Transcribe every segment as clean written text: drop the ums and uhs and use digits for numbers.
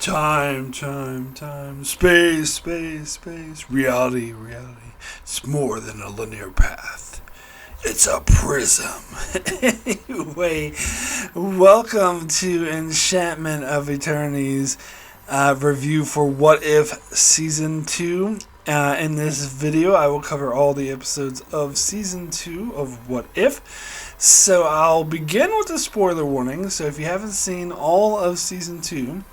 Time. Space. Reality. It's more than a linear path. It's a prism. Anyway, welcome to Enchantment of Eternity's review for What If Season 2. In this video, I will cover all the episodes of Season 2 of What If. So I'll begin with a spoiler warning. So if you haven't seen all of Season 2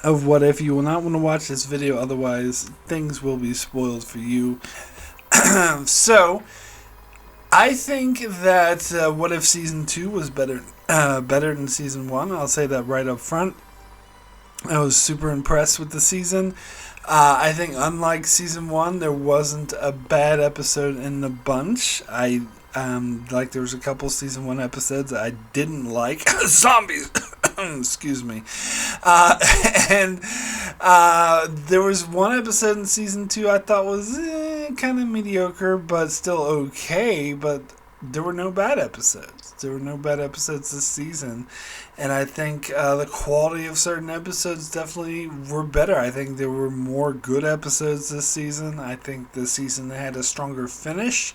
of What If, you will not want to watch this video, otherwise things will be spoiled for you. So I think that What If Season 2 was better than Season 1. I'll say that right up front. I was super impressed with the season. I think unlike Season 1, there wasn't a bad episode in the bunch. Like there was a couple Season 1 episodes I didn't like. Zombies! Excuse me. And there was one episode in Season 2 I thought was kind of mediocre, but still okay. But there were no bad episodes. There were no bad episodes this season. And I think the quality of certain episodes definitely were better. I think there were more good episodes this season. I think the season had a stronger finish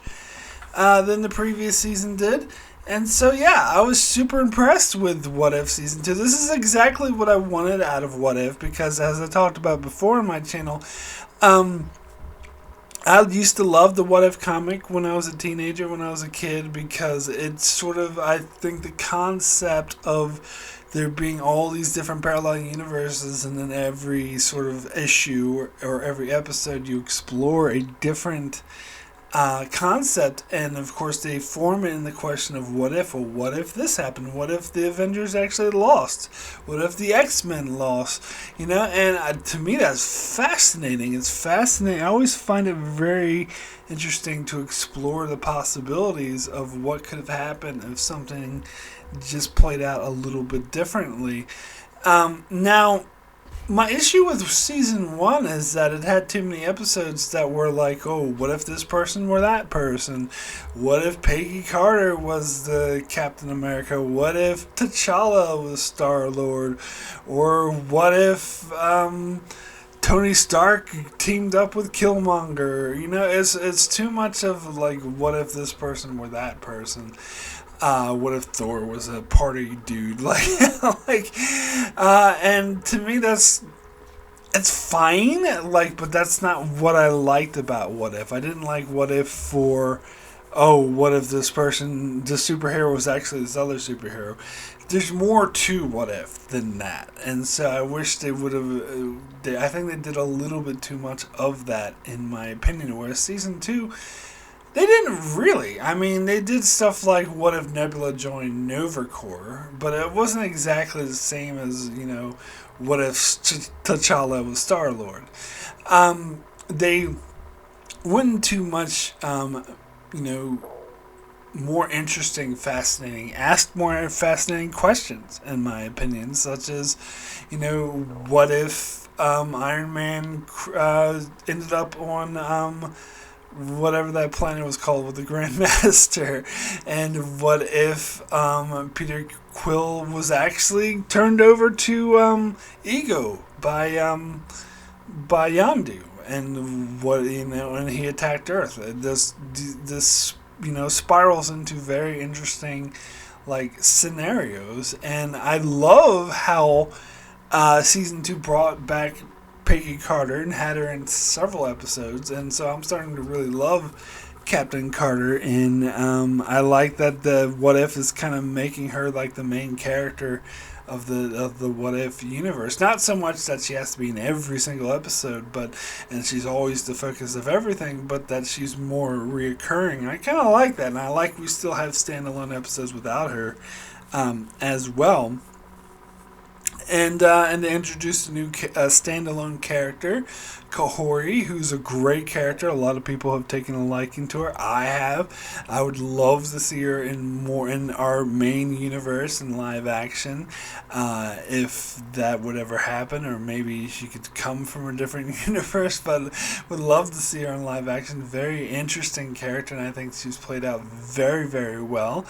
than the previous season did. And so, yeah, I was super impressed with What If Season 2. This is exactly what I wanted out of What If, because as I talked about before in my channel, I used to love the What If comic when I was a teenager, when I was a kid, because it's sort of, I think the concept of there being all these different parallel universes, and then every sort of issue or every episode you explore a different concept, and of course they form it in the question of what if. Well, what if this happened? What if the Avengers actually lost? What if the X-Men lost? You know, and to me that's fascinating. It's fascinating. I always find it very interesting to explore the possibilities of what could have happened if something just played out a little bit differently. Now, my issue with Season 1 is that it had too many episodes that were like, oh, what if this person were that person? What if Peggy Carter was the Captain America? What if T'Challa was Star-Lord? Or what if Tony Stark teamed up with Killmonger? You know, it's too much of like, what if this person were that person? What if Thor was a party dude? And to me, it's fine. But that's not what I liked about What If. I didn't like What If for, what if this superhero was actually this other superhero? There's more to What If than that, and so I wish they would have. I think they did a little bit too much of that, in my opinion. Whereas Season 2. They didn't really. I mean, they did stuff like what if Nebula joined Nova Corps, but it wasn't exactly the same as, what if T'Challa was Star-Lord. They went too much, more interesting, asked more fascinating questions, in my opinion, such as, what if Iron Man ended up on whatever that planet was called with the Grandmaster, and what if Peter Quill was actually turned over to Ego by Yondu, and what and he attacked Earth. This spirals into very interesting scenarios, and I love how Season 2 brought back Peggy Carter and had her in several episodes, and so I'm starting to really love Captain Carter, and I like that the What If is kind of making her like the main character of the What If universe. Not so much that she has to be in every single episode, and she's always the focus of everything, but that she's more reoccurring. I kind of like that, and I like we still have standalone episodes without her as well. And they introduced a new standalone character, Kahori, who's a great character. A lot of people have taken a liking to her. I have. I would love to see her in our main universe in live action, if that would ever happen, or maybe she could come from a different universe. But would love to see her in live action. Very interesting character, and I think she's played out very, very well.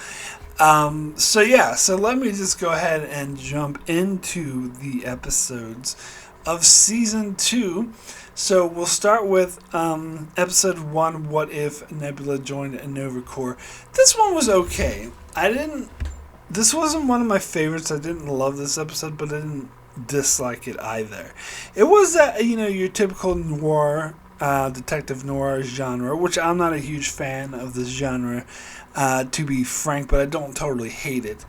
So let me just go ahead and jump into the episodes of season 2. So we'll start with episode 1, What If Nebula Joined Nova Corps. This one was okay. This wasn't one of my favorites. I didn't love this episode, but I didn't dislike it either. It was your typical noir, detective noir genre, which I'm not a huge fan of this genre, to be frank, but I don't totally hate it.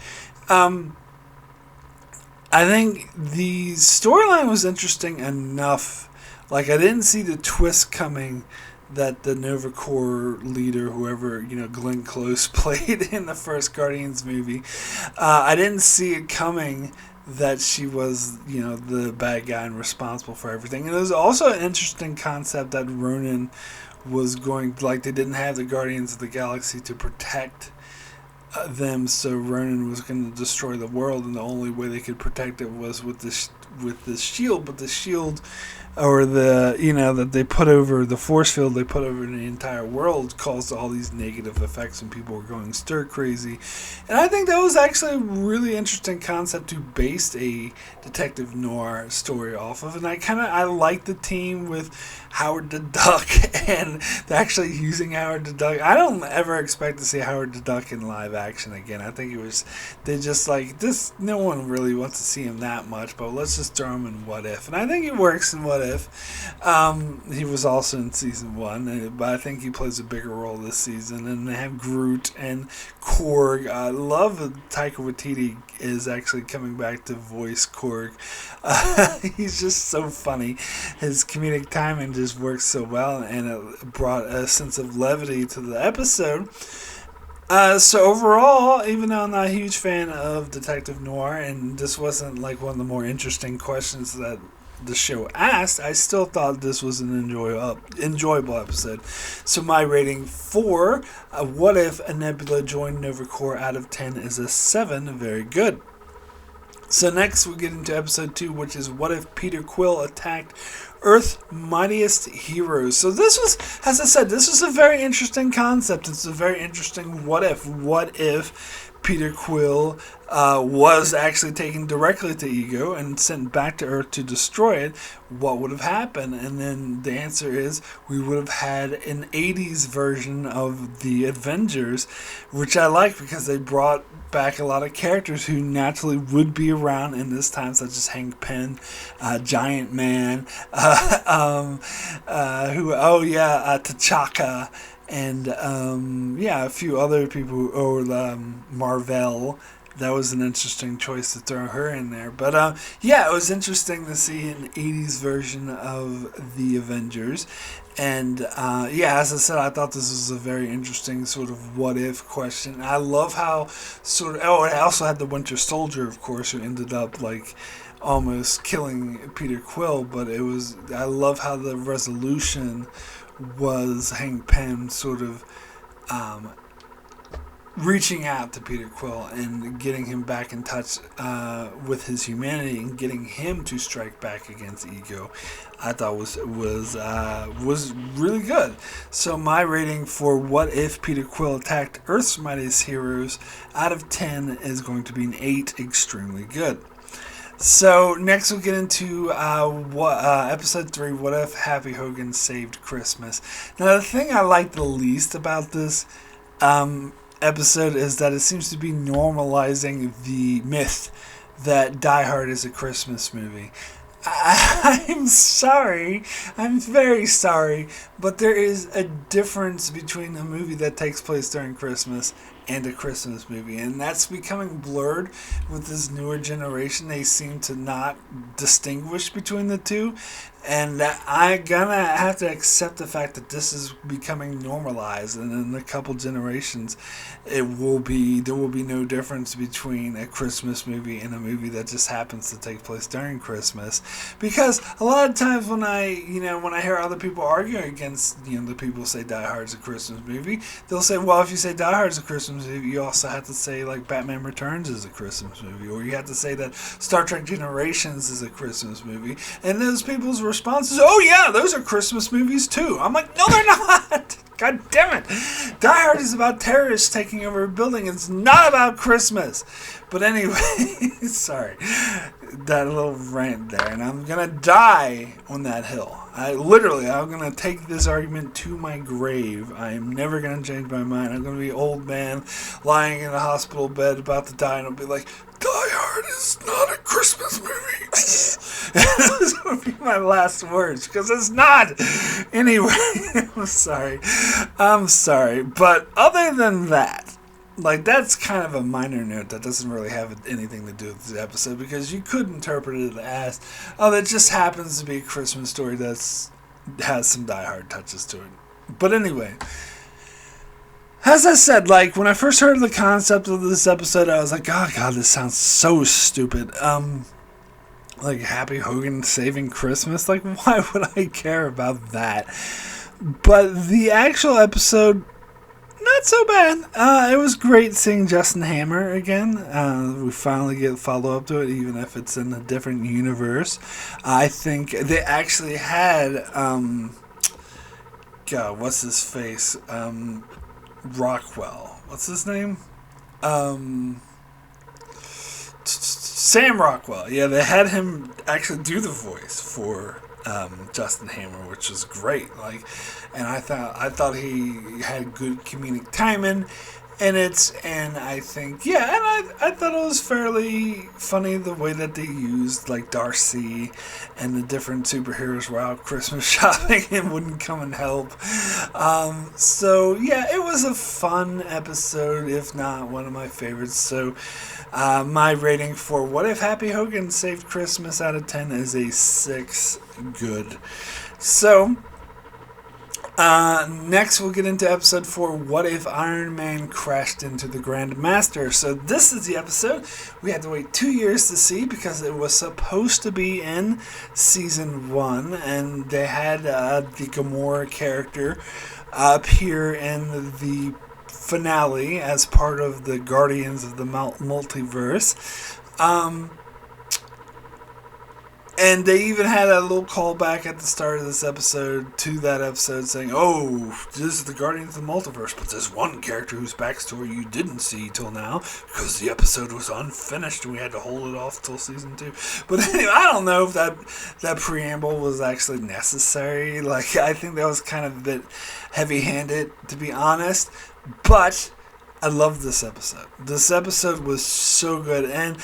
I think the storyline was interesting enough. Like, I didn't see the twist coming that the Nova Corps leader, whoever, Glenn Close played in the first Guardians movie, I didn't see it coming that she was, the bad guy and responsible for everything. And it was also an interesting concept that Ronan was they didn't have the Guardians of the Galaxy to protect them, so Ronan was going to destroy the world, and the only way they could protect it was with this shield. But the shield, or that they put over the force field they put over the entire world, caused all these negative effects, and people were going stir crazy. And I think that was actually a really interesting concept to base a detective noir story off of. And I like the team with Howard the Duck, and they're actually using Howard the Duck. I don't ever expect to see Howard the Duck in live action again. I think they just like this. No one really wants to see him that much, but let's just throw him in What If. And I think he works in What If. He was also in season 1, but I think he plays a bigger role this season. And they have Groot and Korg. I love that Taika Waititi is actually coming back to voice Korg. He's just so funny. His comedic timing just works so well, and it brought a sense of levity to the episode. So overall, even though I'm not a huge fan of Detective Noir, and this wasn't like one of the more interesting questions that the show asked, I still thought this was an enjoyable episode. So my rating for What If a Nebula Joined Nova Corps out of 10 is a 7. Very good. So next we get into episode 2, which is What If Peter Quill Attacked Earth's Mightiest Heroes. So this was, as I said, this was a very interesting concept. It's a very interesting what if. What if Peter Quill was actually taken directly to Ego and sent back to Earth to destroy it? What would have happened? And then the answer is we would have had an 80s version of the Avengers, which I like because they brought back a lot of characters who naturally would be around in this time, such as Hank Pym, Giant Man, T'Chaka, and a few other people, Marvel. That was an interesting choice to throw her in there. But it was interesting to see an 80s version of the Avengers. And as I said, I thought this was a very interesting sort of what if question. I love how it also had the Winter Soldier, of course, who ended up like almost killing Peter Quill. But I love how the resolution was Hank Pym sort of reaching out to Peter Quill and getting him back in touch with his humanity and getting him to strike back against Ego, I thought was really good. So my rating for What If Peter Quill Attacked Earth's Mightiest Heroes out of 10 is going to be an 8, extremely good. So next we'll get into episode 3, What If Happy Hogan Saved Christmas. Now the thing I like the least about this episode is that it seems to be normalizing the myth that Die Hard is a Christmas movie. I'm sorry, I'm very sorry, but there is a difference between a movie that takes place during Christmas and a Christmas movie, and that's becoming blurred with this newer generation. They seem to not distinguish between the two, and I'm gonna have to accept the fact that this is becoming normalized, and in a couple generations there will be no difference between a Christmas movie and a movie that just happens to take place during Christmas. Because a lot of times when I hear other people arguing against the people who say Die Hard is a Christmas movie, they'll say, well, if you say Die Hard is a Christmas movie, you also have to say like Batman Returns is a Christmas movie, or you have to say that Star Trek Generations is a Christmas movie, and those people's response is, oh yeah, those are Christmas movies too. I'm like, no, they're not. God damn it! Die Hard is about terrorists taking over a building. It's not about Christmas. But anyway, sorry. That little rant there. And I'm going to die on that hill. I'm going to take this argument to my grave. I am never going to change my mind. I'm going to be an old man lying in a hospital bed about to die, and I'll be like, Die Hard is not a Christmas movie. And those would be my last words, because it's not. Anyway, I'm sorry. But other than that, like, that's kind of a minor note that doesn't really have anything to do with the episode, because you could interpret it as, oh, that just happens to be a Christmas story that has some Die Hard touches to it. But anyway, as I said, like, when I first heard the concept of this episode, I was like, oh, God, this sounds so stupid. Like, Happy Hogan saving Christmas? Like, why would I care about that? But the actual episode, not so bad. It was great seeing Justin Hammer again. We finally get follow-up to it, even if it's in a different universe. I think they actually had, God, what's his face? Rockwell. What's his name? Sam Rockwell. Yeah, they had him actually do the voice for Justin Hammer, which was great. Like, and I thought he had good comedic timing in it, and I think, yeah, and I thought it was fairly funny the way that they used, like, Darcy and the different superheroes were out Christmas shopping and wouldn't come and help. So yeah, it was a fun episode, if not one of my favorites. So my rating for What If Happy Hogan Saved Christmas out of 10 is a 6 good. So next we'll get into episode 4, What If Iron Man Crashed into the Grand Master. So this is the episode we had to wait 2 years to see, because it was supposed to be in season 1, and they had the Gamora character appear in the finale as part of the Guardians of the Multiverse. And they even had a little callback at the start of this episode to that episode saying, oh, this is the Guardians of the Multiverse, but there's one character whose backstory you didn't see till now because the episode was unfinished and we had to hold it off till season 2. But anyway, I don't know if that preamble was actually necessary. Like, I think that was kind of a bit heavy-handed, to be honest. But I love this episode. This episode was so good, and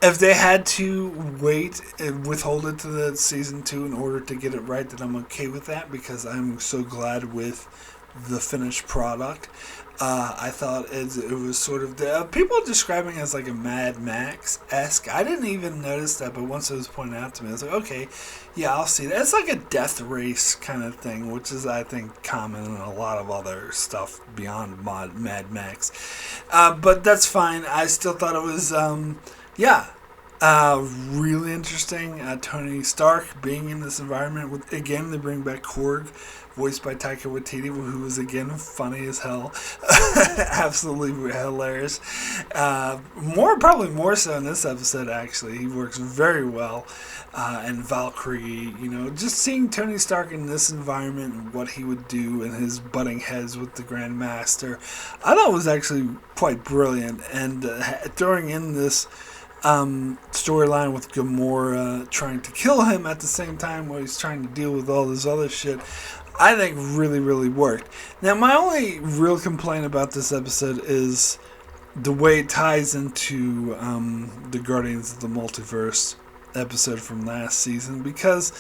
if they had to wait and withhold it to the season 2 in order to get it right, then I'm okay with that, because I'm so glad with the finished product. I thought it was sort of people describing it as like a Mad Max-esque. I didn't even notice that, but once it was pointed out to me, I was like, okay, yeah, I'll see that. It's like a death race kind of thing, which is, I think, common in a lot of other stuff beyond Mad Max. But that's fine. I still thought it was, really interesting. Tony Stark being in this environment. Again, they bring back Korg, voiced by Taika Waititi, who was, again, funny as hell. Absolutely hilarious. Probably more so in this episode, actually. He works very well. And Valkyrie, just seeing Tony Stark in this environment and what he would do and his butting heads with the Grand Master, I thought was actually quite brilliant. And throwing in this storyline with Gamora trying to kill him at the same time while he's trying to deal with all this other shit, I think really, really worked. Now, my only real complaint about this episode is the way it ties into the Guardians of the Multiverse episode from last season, because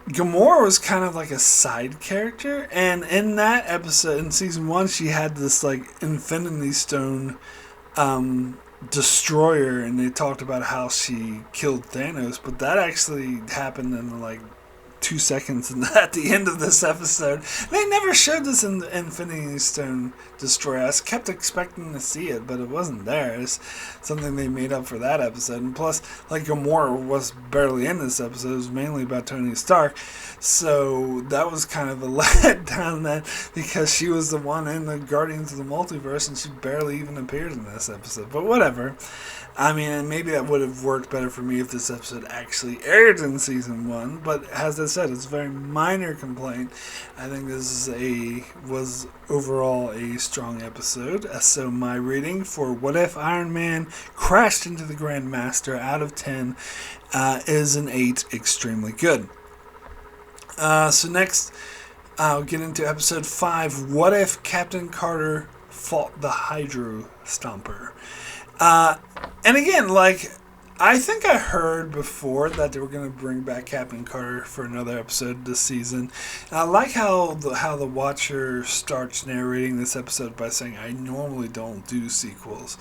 Gamora was kind of like a side character, and in that episode, in season 1, she had this like Infinity Stone destroyer, and they talked about how she killed Thanos, but that actually happened in like 2 seconds at the end of this episode. They never showed this in the Infinity Stone destroyer. I kept expecting to see it, but it wasn't there. It's something they made up for that episode. And plus, like, Gamora was barely in this episode. It was mainly about Tony Stark. So that was kind of a letdown, that because she was the one in the Guardians of the Multiverse and she barely even appeared in this episode. But whatever. And maybe that would have worked better for me if this episode actually aired in season 1, but as it said, it's a very minor complaint. I think this was overall a strong episode. So my rating for What If Iron Man Crashed into the Grandmaster out of 10 is an 8, extremely good. So next, I'll get into episode 5, What If Captain Carter Fought the Hydro Stomper? And again, I think I heard before that they were going to bring back Captain Carter for another episode this season. And I like how the Watcher starts narrating this episode by saying, I normally don't do sequels.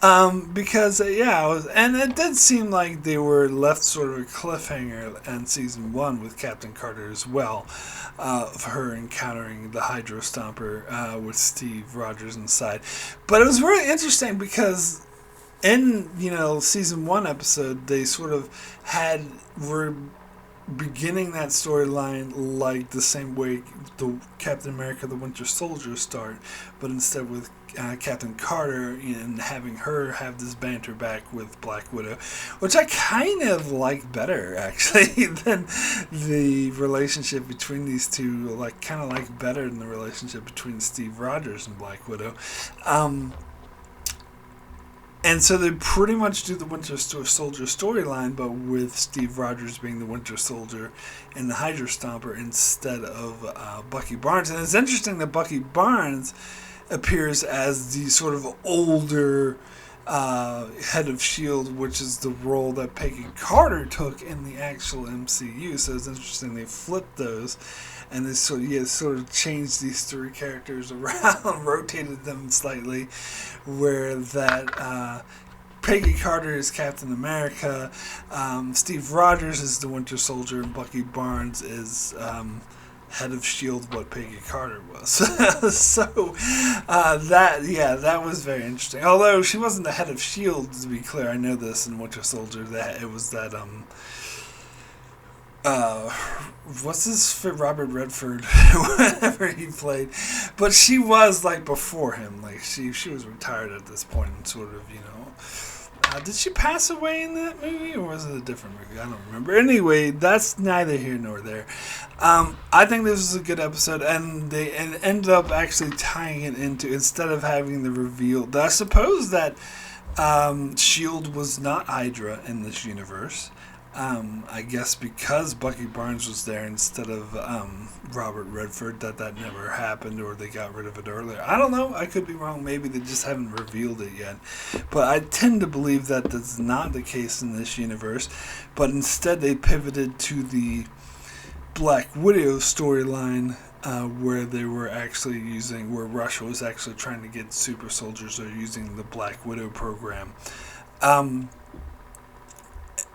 Because, and it did seem like they were left sort of a cliffhanger in season 1 with Captain Carter as well, of her encountering the Hydro Stomper with Steve Rogers inside. But it was really interesting because in, season 1 episode, they sort of were beginning that storyline like the same way the Captain America the Winter Soldier start, but instead with Captain Carter and having her have this banter back with Black Widow, which I kind of like better, actually, than the relationship between these two, kind of like better than the relationship between Steve Rogers and Black Widow. And so they pretty much do the Winter Soldier storyline, but with Steve Rogers being the Winter Soldier and the Hydro Stomper instead of Bucky Barnes. And it's interesting that Bucky Barnes appears as the sort of older head of S.H.I.E.L.D., which is the role that Peggy Carter took in the actual MCU. So it's interesting they flipped those. And they sort of changed these three characters around, rotated them slightly, where that Peggy Carter is Captain America, Steve Rogers is the Winter Soldier, and Bucky Barnes is head of S.H.I.E.L.D., what Peggy Carter was. So that was very interesting. Although she wasn't the head of S.H.I.E.L.D., to be clear, I know this in Winter Soldier, that it was that what's his Robert Redford, whatever he played, but she was before him, she was retired at this point, and sort of did she pass away in that movie, or was it a different movie? I don't remember. Anyway, that's neither here nor there. I think this was a good episode, and they ended up actually tying it into, instead of having the reveal, I suppose that S.H.I.E.L.D. was not Hydra in this universe. I guess because Bucky Barnes was there instead of Robert Redford, that never happened, or they got rid of it earlier. I don't know. I could be wrong. Maybe they just haven't revealed it yet. But I tend to believe that that's not the case in this universe. But instead they pivoted to the Black Widow storyline, where they were actually where Russia was actually trying to get super soldiers, or using the Black Widow program.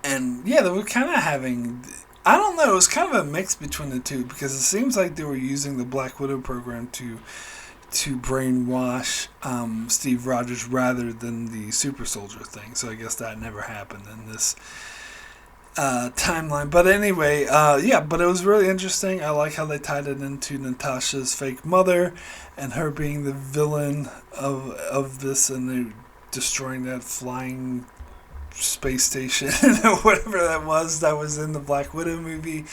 And they were kind of having, I don't know, it was kind of a mix between the two, because it seems like they were using the Black Widow program to brainwash Steve Rogers rather than the super soldier thing. So I guess that never happened in this timeline. But anyway, but it was really interesting. I like how they tied it into Natasha's fake mother and her being the villain of this, and they destroying that flying space station or whatever that was in the Black Widow movie.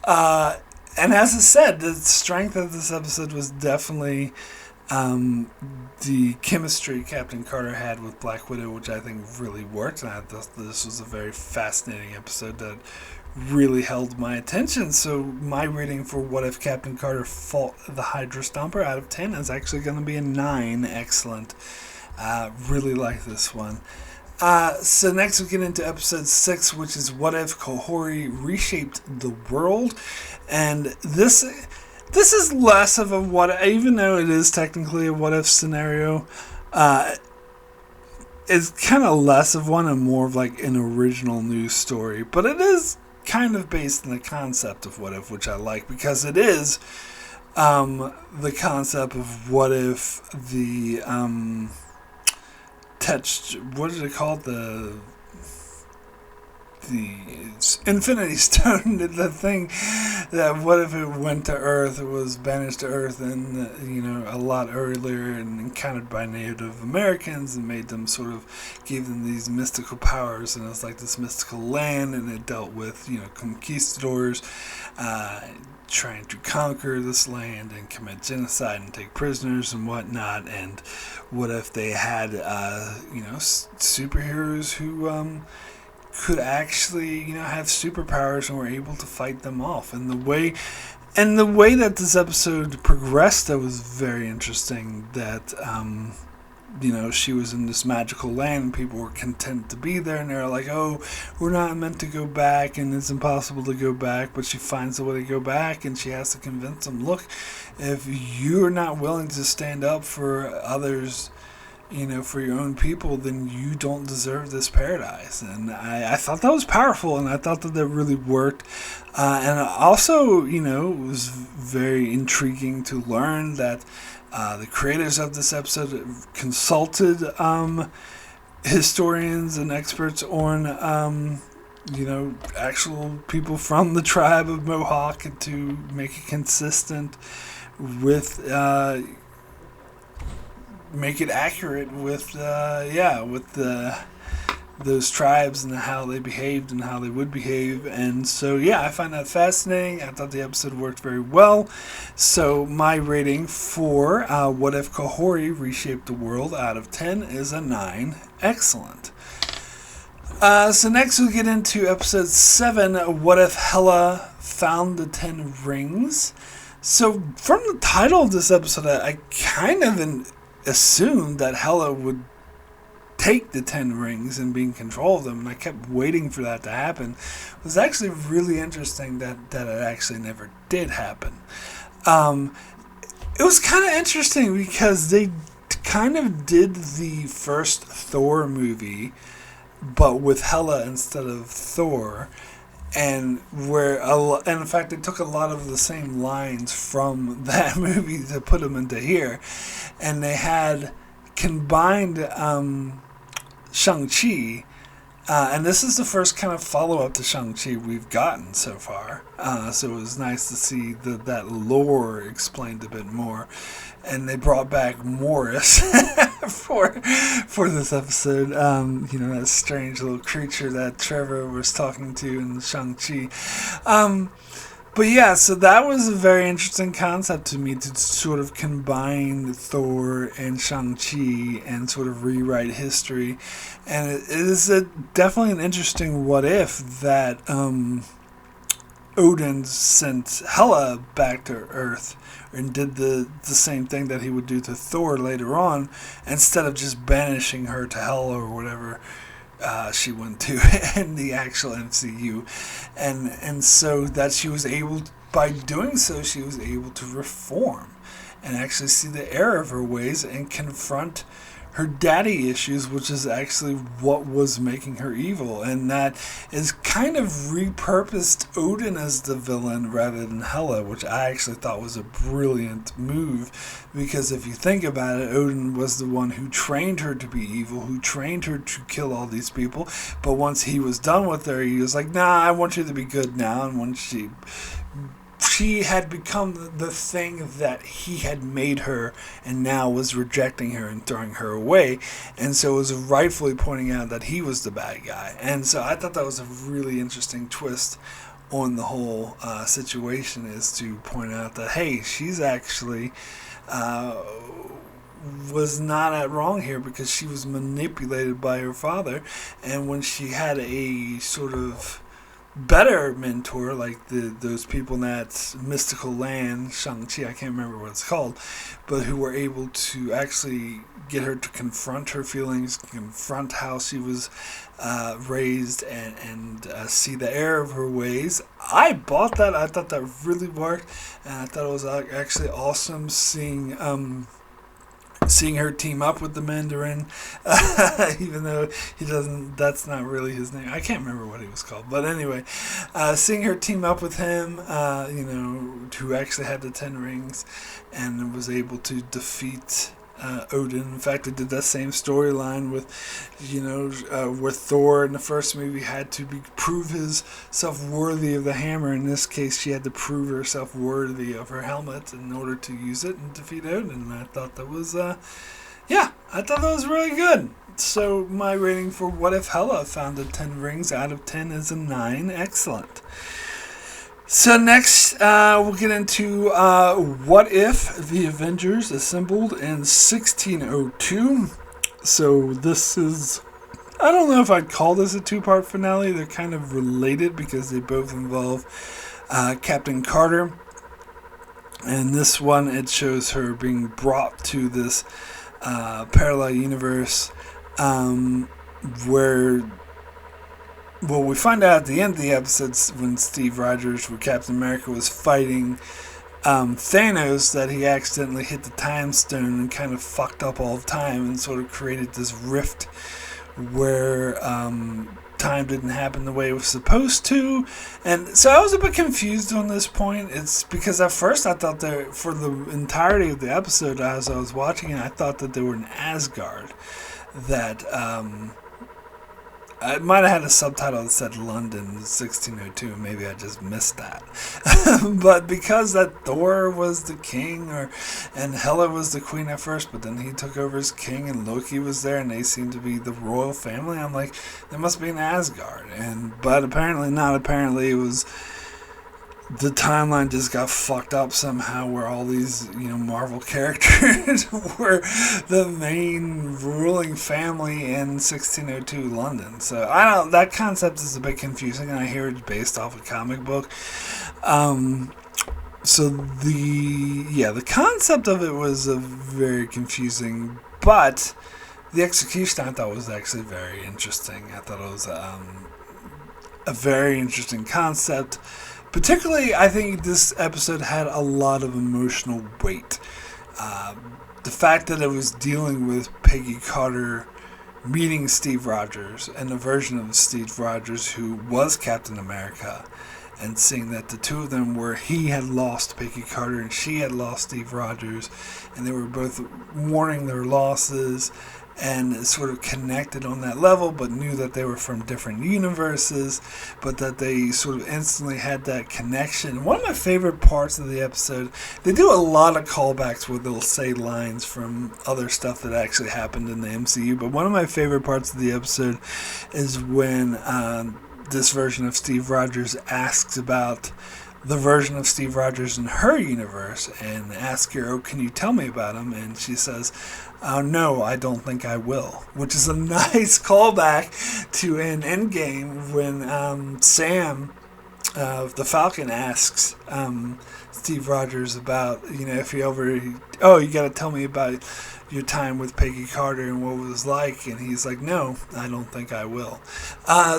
And as I said, the strength of this episode was definitely the chemistry Captain Carter had with Black Widow, which I think really worked. And I thought this was a very fascinating episode that really held my attention. So my rating for What If Captain Carter Fought the Hydro Stomper out of 10 is actually going to be a 9. Excellent. Really like this one. So next we get into episode 6, which is What If Kahori Reshaped the World. And this is less of a what, even though it is technically a what if scenario, it's kind of less of one and more of an original news story. But it is kind of based on the concept of what if, which I like, because it is the concept of what if the what is it called? the Infinity Stone, the thing that what if it went to Earth, it was banished to Earth, and a lot earlier and encountered by Native Americans and made them gave them these mystical powers, and it's like this mystical land, and it dealt with conquistadors trying to conquer this land and commit genocide and take prisoners and whatnot. And what if they had superheroes who could actually have superpowers and were able to fight them off? And the way that this episode progressed, that was very interesting. That she was in this magical land and people were content to be there, and they're like, oh, we're not meant to go back and it's impossible to go back. But she finds a way to go back, and she has to convince them, look, if you're not willing to stand up for others, for your own people, then you don't deserve this paradise. And I thought that was powerful, and I thought that really worked. And also, it was very intriguing to learn that the creators of this episode consulted historians and experts on, actual people from the tribe of Mohawk to make it consistent with make it accurate with those tribes and how they behaved and how they would behave. And so I find that fascinating. I thought the episode worked very well. So my rating for What If Kahori Reshaped the World out of 10 is a 9. Excellent. So next we'll get into episode 7, What If Hela Found the 10 Rings. So from the title of this episode, I kind of assumed that Hela would take the 10 rings and be in control of them, and I kept waiting for that to happen. It was actually really interesting that it actually never did happen. It was kind of interesting because they kind of did the first Thor movie, but with Hela instead of Thor, and in fact they took a lot of the same lines from that movie to put them into here, and they had combined Shang-Chi, and this is the first kind of follow-up to Shang-Chi we've gotten so far, so it was nice to see that lore explained a bit more. And they brought back Morris for this episode, that strange little creature that Trevor was talking to in Shang-Chi. But yeah, so that was a very interesting concept to me, to sort of combine Thor and Shang-Chi and sort of rewrite history. And it is definitely an interesting what if that Odin sent Hela back to Earth and did the same thing that he would do to Thor later on, instead of just banishing her to hell or whatever she went to in the actual MCU. And so that she was able, by doing so, she was able to reform and actually see the error of her ways and confront her daddy issues, which is actually what was making her evil. And that is kind of repurposed Odin as the villain rather than Hela, which I actually thought was a brilliant move, because if you think about it, Odin was the one who trained her to be evil, who trained her to kill all these people, but once he was done with her, he was like, nah, I want you to be good now. And when she had become the thing that he had made her, and now was rejecting her and throwing her away, and so it was rightfully pointing out that he was the bad guy. And so I thought that was a really interesting twist on the whole situation, is to point out that, hey, she's actually was not at wrong here, because she was manipulated by her father, and when she had a sort of better mentor, like those people in that mystical land, Shang-Chi, I can't remember what it's called, but who were able to actually get her to confront her feelings, confront how she was raised, and see the error of her ways. I bought that. I thought that really worked, and I thought it was actually awesome seeing her team up with the Mandarin, even though that's not really his name. I can't remember what he was called. But anyway, seeing her team up with him, who actually had the 10 rings and was able to defeat Odin. In fact, they did that same storyline with, where Thor in the first movie had to prove himself worthy of the hammer. In this case, she had to prove herself worthy of her helmet in order to use it and defeat Odin. And I thought that was, I thought that was really good. So my rating for What If Hela found at 10 rings out of 10 is a 9. Excellent. So next, we'll get into what if the Avengers assembled in 1602. So this is, I don't know if I'd call this a two-part finale. They're kind of related because they both involve Captain Carter. And this one, it shows her being brought to this parallel universe where... Well, we find out at the end of the episode when Steve Rogers, where Captain America was fighting Thanos, that he accidentally hit the time stone and kind of fucked up all the time and sort of created this rift where time didn't happen the way it was supposed to. And so I was a bit confused on this point. It's because at first I thought that for the entirety of the episode as I was watching it, I thought that they were in Asgard. That... I might have had a subtitle that said London 1602. Maybe I just missed that. But because that Thor was the king, and Hela was the queen at first, but then he took over as king, and Loki was there, and they seemed to be the royal family. I'm like, there must be an Asgard, but apparently not. Apparently it was. The timeline just got fucked up somehow where all these, Marvel characters were the main ruling family in 1602 London. So, that concept is a bit confusing, and I hear it's based off a comic book. So the concept of it was very confusing, but the execution I thought was actually very interesting. I thought it was a very interesting concept. Particularly, I think this episode had a lot of emotional weight. The fact that it was dealing with Peggy Carter meeting Steve Rogers and a version of Steve Rogers who was Captain America, and seeing that the two of them he had lost Peggy Carter and she had lost Steve Rogers, and they were both mourning their losses and sort of connected on that level, but knew that they were from different universes, but that they sort of instantly had that connection. One of my favorite parts of the episode, they do a lot of callbacks where they'll say lines from other stuff that actually happened in the MCU, but one of my favorite parts of the episode is when this version of Steve Rogers asks about the version of Steve Rogers in her universe and asks her, can you tell me about him? And she says, no, I don't think I will. Which is a nice callback to an Endgame when Sam, the Falcon, asks Steve Rogers about, if he you got to tell me about your time with Peggy Carter and what it was like. And he's like, no, I don't think I will.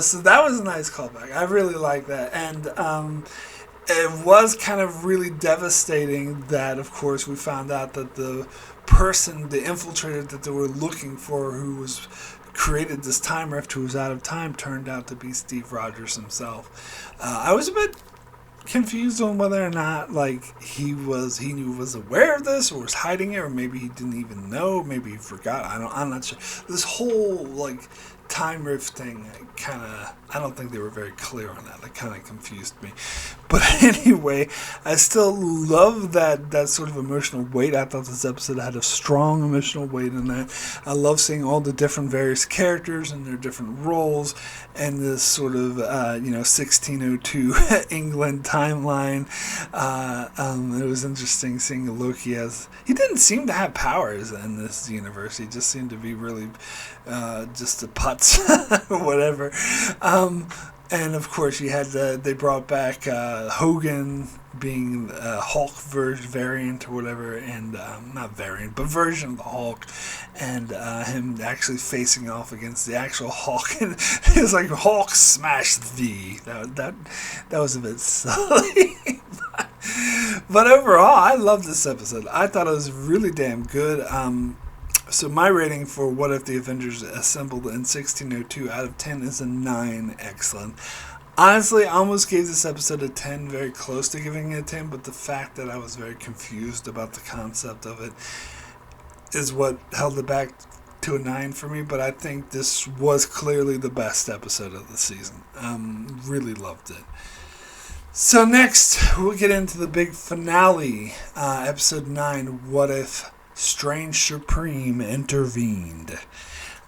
So that was a nice callback. I really like that. And it was kind of really devastating that, of course, we found out that the infiltrator that they were looking for, who was created this time rift, who was out of time, turned out to be Steve Rogers himself. I was a bit confused on whether or not he was aware of this or was hiding it, or maybe he didn't even know, maybe he forgot. I'm not sure. This whole time rift thing, I don't think they were very clear on that. That kind of confused me. But anyway, I still love that sort of emotional weight. I thought this episode had a strong emotional weight in that. I love seeing all the different various characters and their different roles, and this sort of 1602 England timeline. It was interesting seeing Loki he didn't seem to have powers in this universe. He just seemed to be really just a putz or whatever. And of course, they brought back Hogan being a Hulk variant or whatever, and not variant, but version of the Hulk, and him actually facing off against the actual Hulk. And it was like, Hulk smash thee. That was a bit silly. But overall, I loved this episode. I thought it was really damn good. So my rating for What If the Avengers Assembled in 1602 out of 10 is a 9. Excellent. Honestly, I almost gave this episode a 10, very close to giving it a 10, but the fact that I was very confused about the concept of it, is what held it back to a 9 for me, but I think this was clearly the best episode of the season. Really loved it. So next, we'll get into the big finale, episode 9, What If Strange Supreme Intervened?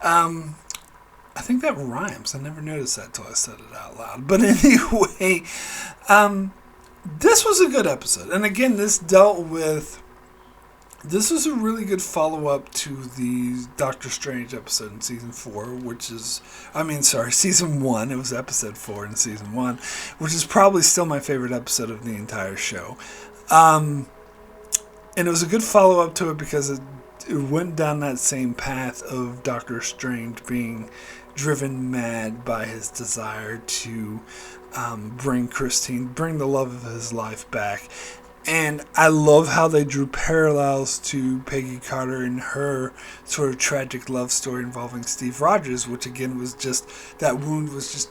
I think that rhymes. I never noticed that till I said it out loud. But anyway, this was a good episode. And again, this was a really good follow-up to the Doctor Strange episode in Season 4, Season 1. It was Episode 4 in Season 1, which is probably still my favorite episode of the entire show. And it was a good follow-up to it because it went down that same path of Doctor Strange being driven mad by his desire to bring the love of his life back. And I love how they drew parallels to Peggy Carter and her sort of tragic love story involving Steve Rogers, which again was just, that wound was just,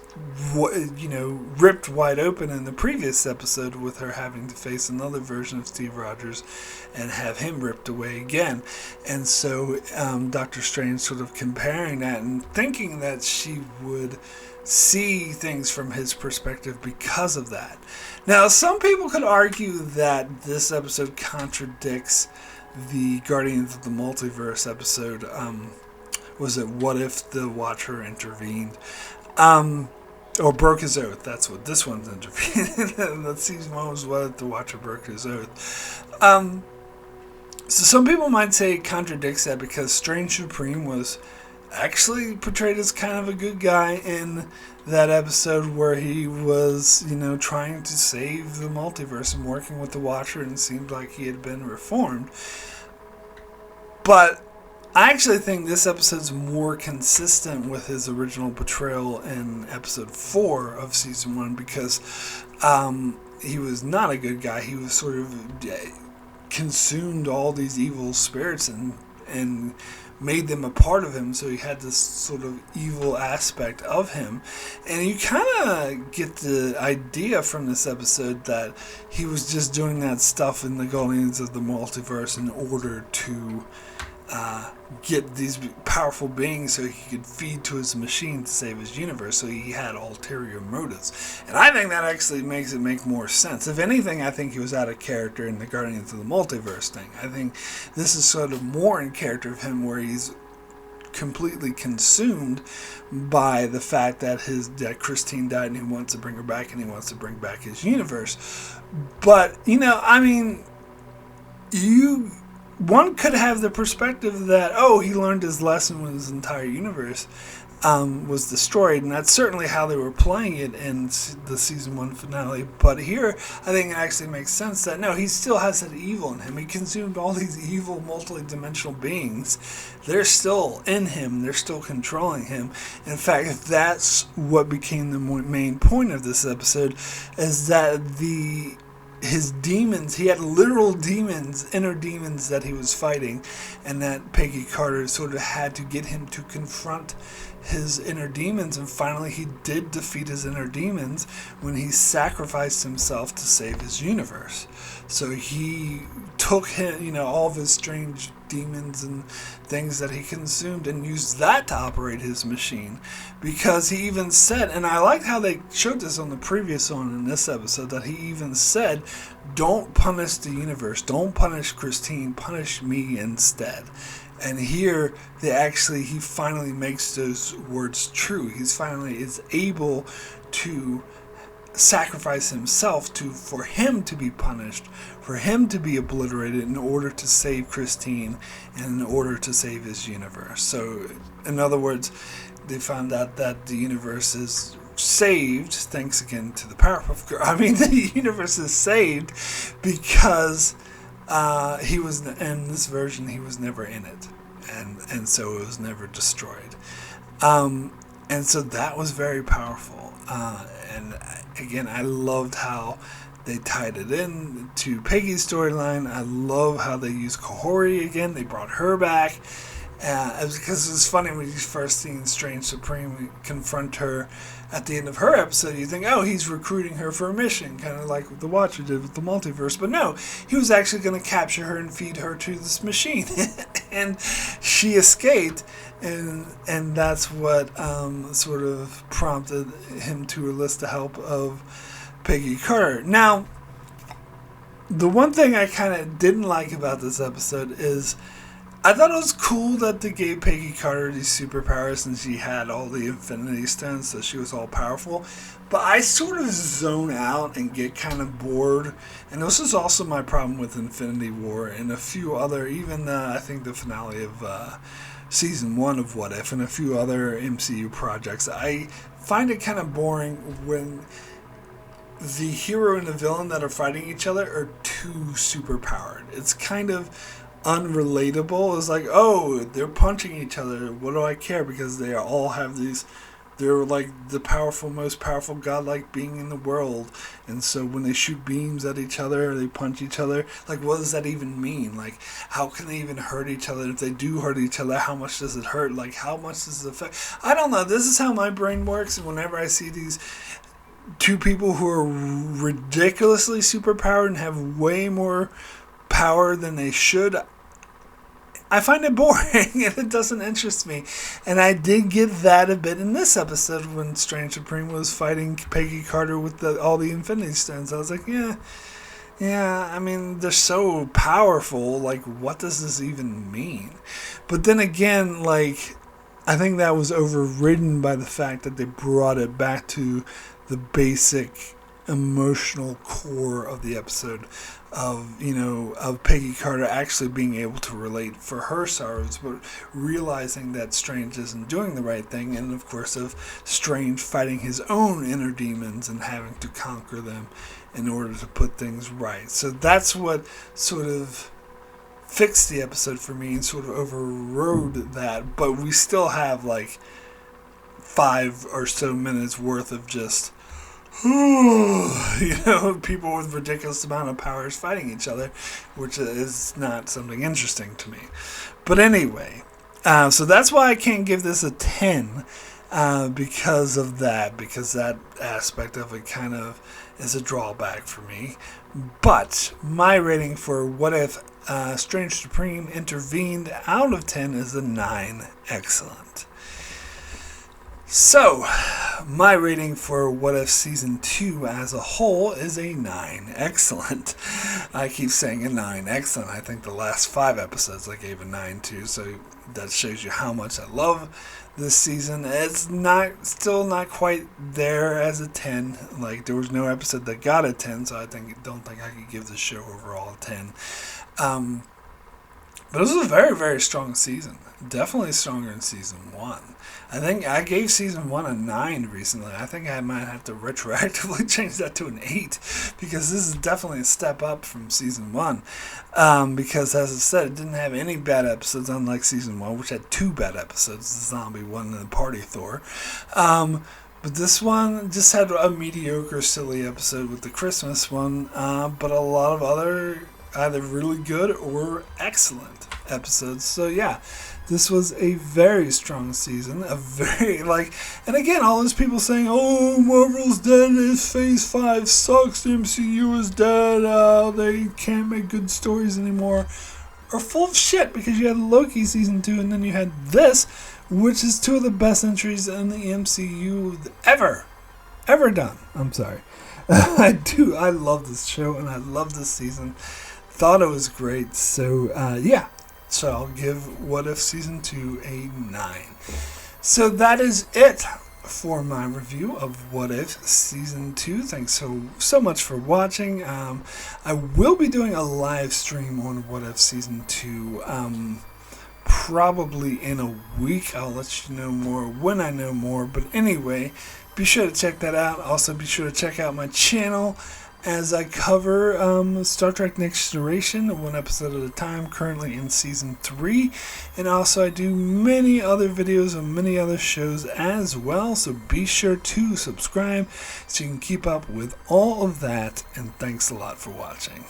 ripped wide open in the previous episode with her having to face another version of Steve Rogers and have him ripped away again. And so Doctor Strange sort of comparing that and thinking that she would see things from his perspective because of that. Now, some people could argue that this episode contradicts the Guardians of the Multiverse episode. Was it What If the Watcher Intervened? Or broke his oath. That's what this one's intervened. That season 1 was What If the Watcher broke his oath. So some people might say it contradicts that because Strange Supreme was actually portrayed as kind of a good guy in that episode where he was, trying to save the multiverse and working with the Watcher, and seemed like he had been reformed. But I actually think this episode's more consistent with his original portrayal in episode 4 of season 1 because he was not a good guy. He was sort of consumed all these evil spirits and made them a part of him, so he had this sort of evil aspect of him. And you kind of get the idea from this episode that he was just doing that stuff in the Guardians of the Multiverse in order to get these powerful beings so he could feed to his machine to save his universe, so he had ulterior motives. And I think that actually makes it make more sense. If anything, I think he was out of character in the Guardians of the Multiverse thing. I think this is sort of more in character of him, where he's completely consumed by the fact that Christine died and he wants to bring her back, and he wants to bring back his universe. But, one could have the perspective that, he learned his lesson when his entire universe was destroyed, and that's certainly how they were playing it in the season 1 finale. But here, I think it actually makes sense that, no, he still has that evil in him. He consumed all these evil, multi-dimensional beings. They're still in him. They're still controlling him. In fact, that's what became the main point of this episode, is that his demons, he had literal demons, inner demons that he was fighting, and that Peggy Carter sort of had to get him to confront his inner demons, and finally he did defeat his inner demons when he sacrificed himself to save his universe. So he took all of his strange demons and things that he consumed and used that to operate his machine, because he even said, and I liked how they showed this on the previous one in this episode, that he even said, don't punish the universe, don't punish Christine, punish me instead. And here, he finally makes those words true. He's finally is able to sacrifice himself for him to be punished, for him to be obliterated in order to save Christine and in order to save his universe. So, in other words, they found out that the universe is saved, thanks again to the Powerpuff Girl. The universe is saved because he was, in this version, he was never in it. And so it was never destroyed. And so that was very powerful. And again, I loved how they tied it in to Peggy's storyline. I love how they used Kahori again. They brought her back. Because it's funny when you first seen Strange Supreme confront her at the end of her episode, you think, he's recruiting her for a mission, kind of like what the Watcher did with the multiverse. But no, he was actually going to capture her and feed her to this machine. and she escaped, and that's what sort of prompted him to enlist the help of Peggy Carter. Now, the one thing I kind of didn't like about this episode is I thought it was cool that they gave Peggy Carter these superpowers and she had all the Infinity Stones, so she was all powerful. But I sort of zone out and get kind of bored. And this is also my problem with Infinity War and a few other, even I think the finale of Season 1 of What If and a few other MCU projects. I find it kind of boring when the hero and the villain that are fighting each other are too superpowered. It's kind of unrelatable. It's like, oh, they're punching each other. What do I care? Because they all have these, they're like the most powerful godlike being in the world. And so when they shoot beams at each other, they punch each other. Like, what does that even mean? Like, how can they even hurt each other? If they do hurt each other, how much does it hurt? Like, how much does it affect? I don't know. This is how my brain works. And whenever I see these two people who are ridiculously superpowered and have way more power than they should, I find it boring and it doesn't interest me. And I did get that a bit in this episode when Strange Supreme was fighting Peggy Carter with all the Infinity Stones. I was like, yeah, I mean, they're so powerful. Like, what does this even mean? But then again, like, I think that was overridden by the fact that they brought it back to the basic emotional core of the episode of Peggy Carter actually being able to relate for her sorrows, but realizing that Strange isn't doing the right thing, and of course of Strange fighting his own inner demons and having to conquer them in order to put things right. So that's what sort of fixed the episode for me and sort of overrode that, but we still have like 5 or so minutes worth of just people with ridiculous amount of powers fighting each other, which is not something interesting to me. But anyway, so that's why I can't give this a 10 because of that, because that aspect of it kind of is a drawback for me. But my rating for What If Strange Supreme intervened out of 10 is a 9. Excellent. So, my rating for What If Season 2 as a whole is a 9. Excellent. I keep saying a 9. Excellent. I think the last 5 episodes I gave a 9 to, so that shows you how much I love this season. It's still not quite there as a 10. Like, there was no episode that got a 10, so don't think I could give the show overall a 10. But it was a very, very strong season. Definitely stronger than Season 1. I think I gave Season 1 a 9 recently. I think I might have to retroactively change that to an 8, because this is definitely a step up from Season 1. Because, as I said, it didn't have any bad episodes, unlike Season 1, which had 2 bad episodes, the zombie one and the party Thor. But this one just had a mediocre, silly episode with the Christmas one, but a lot of other either really good or excellent episodes. So yeah, this was a very strong season, and again, all those people saying, oh, Marvel's dead, Phase 5 sucks, the MCU is dead, they can't make good stories anymore, are full of shit, because you had Loki Season 2, and then you had this, which is 2 of the best entries in the MCU ever done. I'm sorry. I love this show, and I love this season. Thought it was great, so yeah. So I'll give What If Season 2 a 9. So that is it for my review of What If Season 2. Thanks so much for watching. I will be doing a live stream on What If Season 2 probably in a week. I'll let you know more when I know more. But anyway, be sure to check that out. Also, be sure to check out my channel as I cover Star Trek Next Generation, 1 episode at a time, currently in Season 3. And also I do many other videos on many other shows as well, so be sure to subscribe so you can keep up with all of that, and thanks a lot for watching.